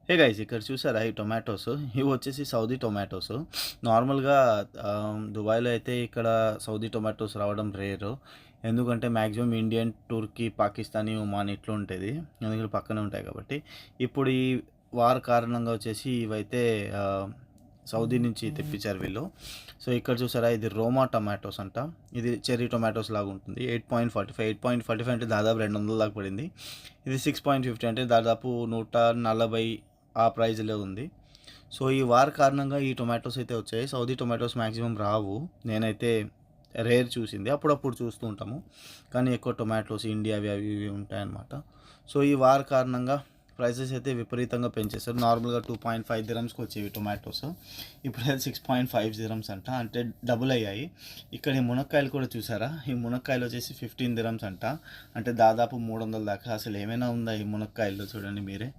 Hey guys, ఇక్కడ చూసారా ఈ టొమాటోస్? ఇవి వచ్చేసి సౌదీ టొమాటోస్. నార్మల్‌గా దుబాయ్‌లో అయితే ఇక్కడ సౌదీ టొమాటోస్ రావడం రేరు. ఎందుకంటే మాక్సిమం ఇండియన్, టుర్కీ, పాకిస్తానీ, ఒమాన్ ఇట్లా ఉంటది. ఎందుకంటే పక్కనే ఉంటాయి కాబట్టి. ఇప్పుడు ఈ వార్ కారణంగా వచ్చేసి ఇవైతే సౌదీ నుంచి తెప్పించారు వీళ్ళు. సో, ఇక్కడ చూసారా, ఇది రోమా టొమాటోస్ అంట. ఇది చెర్రీ టొమాటోస్ లాగా ఉంటుంది. 8.45 అంటే దాదాపు 200 దాకా పడింది. ఇది 6.50 అంటే దాదాపు 140 ఆ ప్రైజ్‌లో ఉంది. సో, ఈ వార్ కారణంగా ఈ టొమాటోస్ అయితే వచ్చాయి. సౌదీ టొమాటోస్ మాక్సిమం రావు. నేనైతే రేర్ చూసింది. అప్పుడప్పుడు చూస్తూ ఉంటాము. కానీ ఎక్కువ టొమాటోస్ ఇండియావి అవి ఇవి ఉంటాయన్నమాట. సో, ఈ వార్ కారణంగా ప్రైసెస్ అయితే విపరీతంగా పెంచేశారు. నార్మల్‌గా 2.5 దిరమ్స్‌కి వచ్చేవి టొమాటోస్. ఇప్పుడైతే 6.5 దిరమ్స్ అంట. అంటే డబుల్ అయ్యాయి. ఇక్కడ ఈ మునక్కాయలు కూడా చూసారా? ఈ మునక్కాయలు వచ్చేసి 15 దిరమ్స్ అంట. అంటే దాదాపు 300 దాకా. అసలు ఏమైనా ఉందా ఈ మునక్కాయల్లో, చూడండి మీరే.